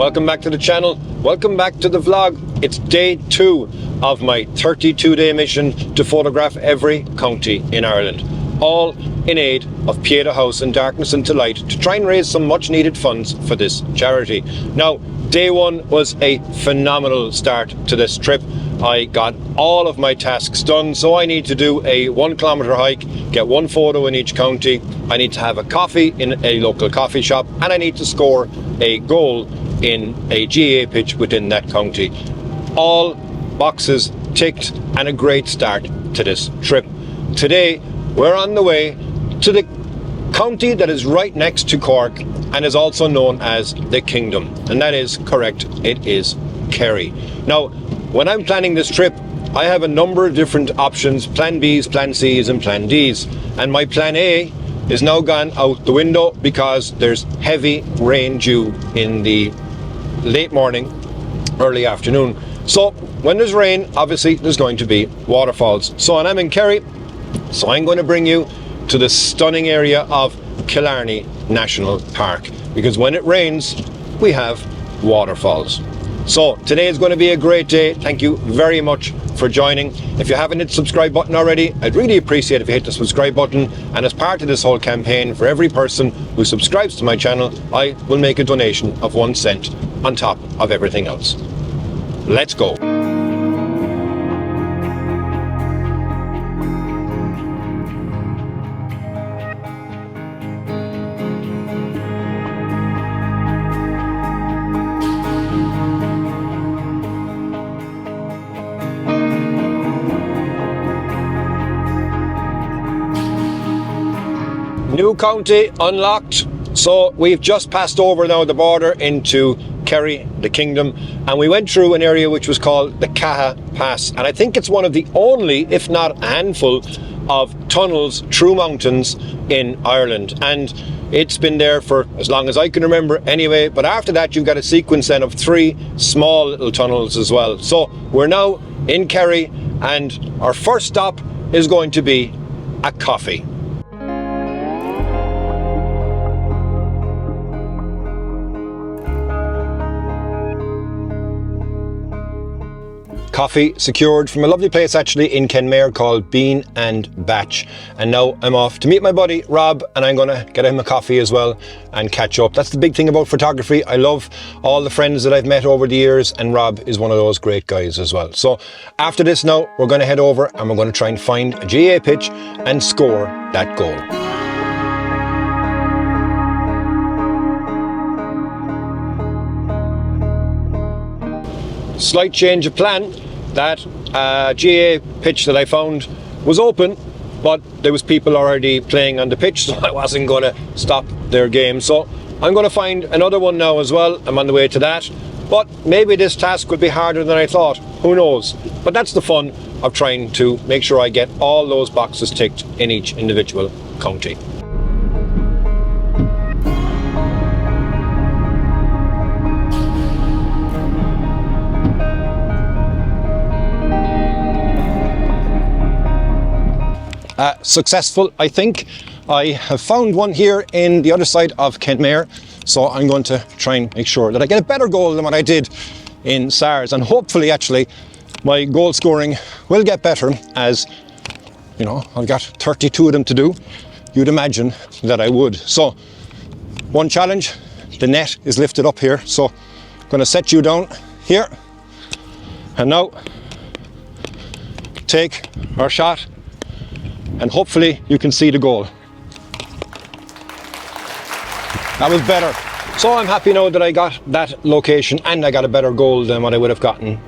welcome back to the channel, welcome back to the vlog. It's day 2 of my 32-day mission to photograph every county in Ireland, all in aid of Pieta House and Darkness into Light, to try and raise some much needed funds for this charity. Now, day 1 was a phenomenal start to this trip. I got all of my tasks done, so I need to do a 1 kilometre hike, get 1 photo in each county, I need to have a coffee in a local coffee shop, and I need to score a goal in a GAA pitch within that county. All boxes ticked and a great start to this trip. Today we're on the way to the county that is right next to Cork and is also known as the Kingdom, and that is correct, it is Kerry. Now, when I'm planning this trip, I have a number of different options, plan Bs, plan Cs and plan Ds, and my plan A is now gone out the window because there's heavy rain due in the late morning, early afternoon. So when there's rain, obviously there's going to be waterfalls. So and I'm in Kerry, so I'm going to bring you to the stunning area of Killarney National Park, because when it rains we have waterfalls. So today is going to be a great day. Thank you very much for joining. If you haven't hit the subscribe button already, I'd really appreciate if you hit the subscribe button, and as part of this whole campaign, for every person who subscribes to my channel, I will make a donation of 1 cent on top of everything else. Let's go. New county unlocked, so we've just passed over now the border into Kerry, the Kingdom, and we went through an area which was called the Pieta Pass, and I think it's one of the only, if not a handful, of tunnels through mountains in Ireland, and it's been there for as long as I can remember anyway. But after that you've got a sequence then of 3 small little tunnels as well. So we're now in Kerry and our first stop is going to be a coffee. Coffee secured from a lovely place actually in Kenmare called Bean and Batch, and now I'm off to meet my buddy Rob, and I'm gonna get him a coffee as well and catch up. That's the big thing about photography. I love all the friends that I've met over the years, and Rob is one of those great guys as well. So after this now we're going to head over and we're going to try and find a GAA pitch and score that goal. Slight change of plan. That GAA pitch that I found was open, but there was people already playing on the pitch, so I wasn't going to stop their game. So I'm going to find another one now as well. I'm on the way to that, but maybe this task would be harder than I thought. Who knows? But that's the fun of trying to make sure I get all those boxes ticked in each individual county. Successful, I think. I have found one here in the other side of Kenmare, so I'm going to try and make sure that I get a better goal than what I did in SARS, and hopefully actually my goal scoring will get better, as you know, I've got 32 of them to do. You'd imagine that I would. So one challenge, the net is lifted up here, so I'm going to set you down here, and now take our shot, and hopefully you can see the goal. That was better. So I'm happy now that I got that location and I got a better goal than what I would have gotten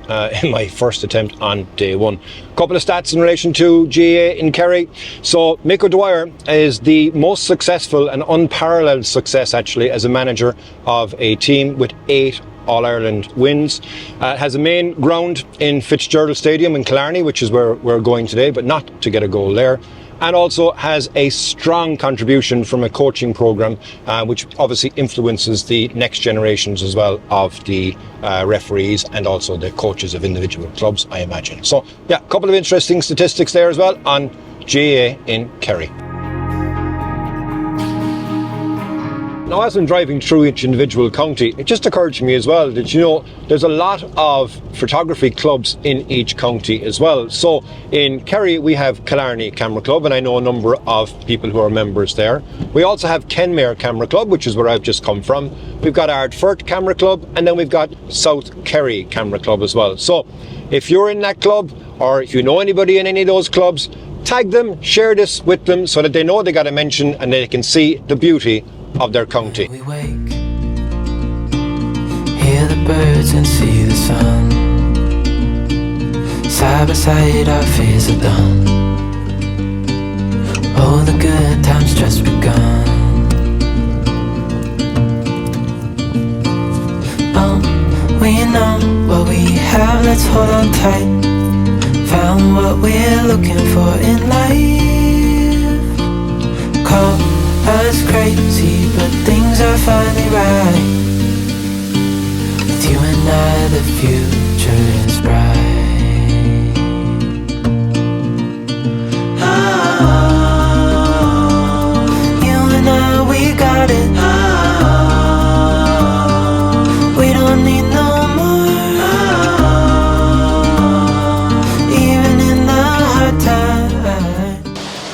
in my first attempt on day 1. Couple of stats in relation to GAA in Kerry. So Mick O'Dwyer is the most successful and unparalleled success actually as a manager of a team with 8 All-Ireland wins. Has a main ground in Fitzgerald Stadium in Killarney, which is where we're going today, but not to get a goal there. And also has a strong contribution from a coaching program, which obviously influences the next generations as well of the referees and also the coaches of individual clubs, I imagine. So yeah, a couple of interesting statistics there as well on GAA in Kerry. Now, as I'm driving through each individual county, it just occurred to me as well that, you know, there's a lot of photography clubs in each county as well. So in Kerry, we have Killarney Camera Club, and I know a number of people who are members there. We also have Kenmare Camera Club, which is where I've just come from. We've got Ardfert Camera Club, and then we've got South Kerry Camera Club as well. So if you're in that club, or if you know anybody in any of those clubs, tag them, share this with them so that they know they got a mention and they can see the beauty of their county. We wake, hear the birds and see the sun. Side by side our fears are done. Oh, the good times just begun. Oh, we know what we have, let's hold on tight. Found what we're looking for in life. Call us crazy, but things are finally right. With you and I, the future is bright. Oh, you and I, we got it. Oh, we don't need no more. Oh, even in the hard times.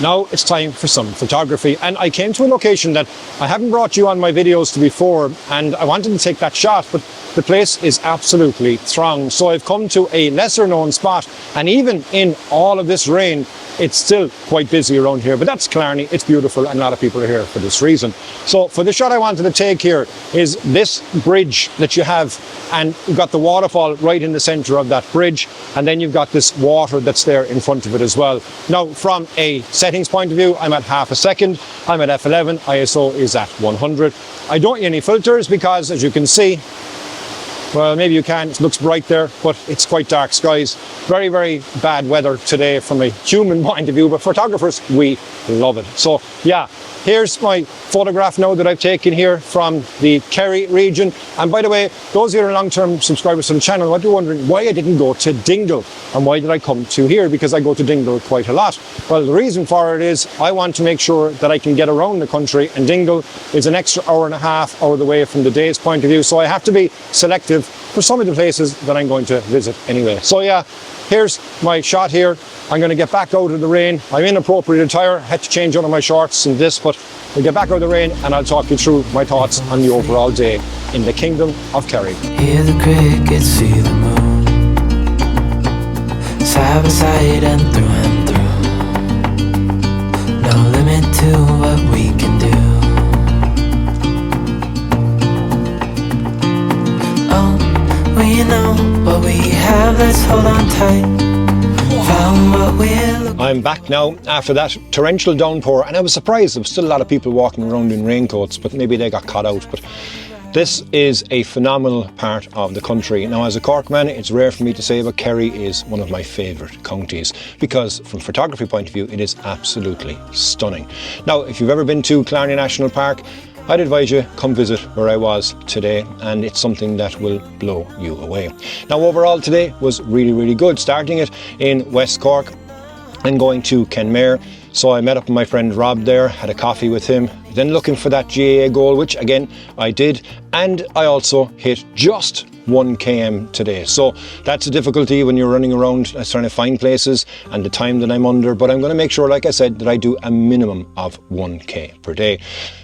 Now it's time for some photography, and I came to a location that I haven't brought you on my videos to before, and I wanted to take that shot, but the place is absolutely thronged. So I've come to a lesser known spot, and even in all of this rain, it's still quite busy around here, but that's Killarney. It's beautiful, and a lot of people are here for this reason. So for the shot I wanted to take here is this bridge that you have, and you've got the waterfall right in the center of that bridge, and then you've got this water that's there in front of it as well. Now, from a settings point of view, I'm at half a second. I'm at f11. ISO is at 100. I don't use any filters because, as you can see, well, maybe you can, it looks bright there, but it's quite dark skies. Very, very bad weather today from a human point of view, but photographers, we love it. So yeah, here's my photograph now that I've taken here from the Kerry region. And by the way, those of you who are long-term subscribers to the channel might be wondering why I didn't go to Dingle and why did I come to here, because I go to Dingle quite a lot. Well, the reason for it is I want to make sure that I can get around the country, and Dingle is an extra hour and a half out of the way from the day's point of view, so I have to be selective for some of the places that I'm going to visit anyway. So yeah, here's my shot here. I'm going to get back out of the rain. I'm in appropriate attire, had to change out of my shorts and this, but we'll get back out of the rain and I'll talk you through my thoughts on the overall day in the Kingdom of Kerry. Hear the crickets, see the moon, side by side and through. No limit to what we can do. Oh, we know what we have, let's hold on tight. Found what we're looking. I'm back now after that torrential downpour, and I was surprised there was still a lot of people walking around in raincoats, but maybe they got caught out. But this is a phenomenal part of the country. Now, as a Cork man, it's rare for me to say, but Kerry is one of my favourite counties because from a photography point of view, it is absolutely stunning. Now, if you've ever been to Killarney National Park, I'd advise you come visit where I was today, and it's something that will blow you away. Now, overall today was really, really good. Starting it in West Cork and going to Kenmare. So I met up with my friend Rob there, had a coffee with him, then looking for that GAA goal, which again I did, and I also hit just 1 km today. So that's a difficulty when you're running around trying to find places and the time that I'm under, but I'm going to make sure, like I said, that I do a minimum of 1k per day.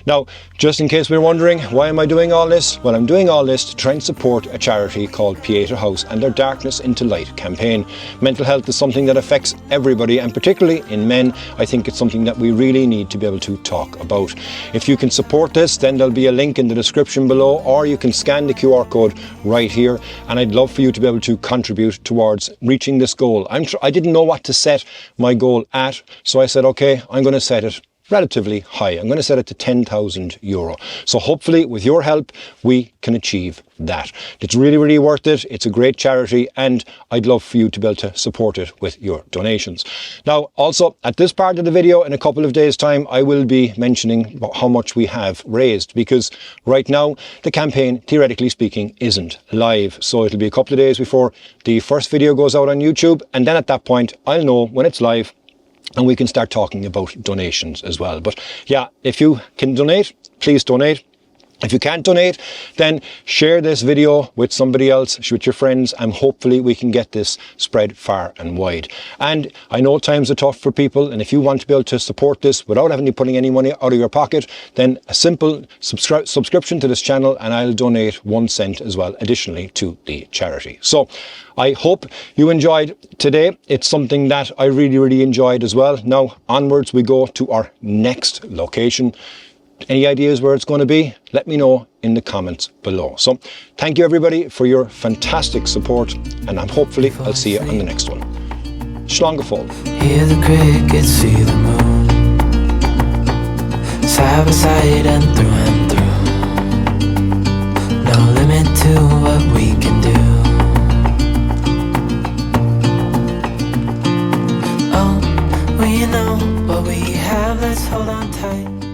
Now, just in case we're wondering, why am I doing all this? Well, I'm doing all this to try and support a charity called Pieta House and their Darkness into Light campaign. Mental health is something that affects everybody, and particularly in men, I think it's something that we really need to be able to talk about. If you can support this, then there'll be a link in the description below, or you can scan the QR code right here, and I'd love for you to be able to contribute towards reaching this goal. I didn't know what to set my goal at, so I said, okay, I'm going to set it relatively high. I'm going to set it to €10,000. So hopefully with your help, we can achieve that. It's really, really worth it. It's a great charity, and I'd love for you to be able to support it with your donations. Now, also at this part of the video, in a couple of days' time, I will be mentioning how much we have raised, because right now the campaign, theoretically speaking, isn't live. So it'll be a couple of days before the first video goes out on YouTube, and then at that point, I'll know when it's live, and we can start talking about donations as well. But yeah, if you can donate, please donate. If you can't donate, then share this video with somebody else, with your friends, and hopefully we can get this spread far and wide. And I know times are tough for people, and if you want to be able to support this without having to putting any money out of your pocket, then a simple subscription to this channel and I'll donate 1 cent as well, additionally to the charity. So I hope you enjoyed today. It's something that I really enjoyed as well. Now onwards we go to our next location. Any ideas where it's going to be? Let me know in the comments below. So thank you everybody for your fantastic support, and hopefully I'll see you on the next one. Slangafol. Hear the crickets, see the moon, side by side and through. No limit to what we can do. Oh, we know what we have, let's hold on tight.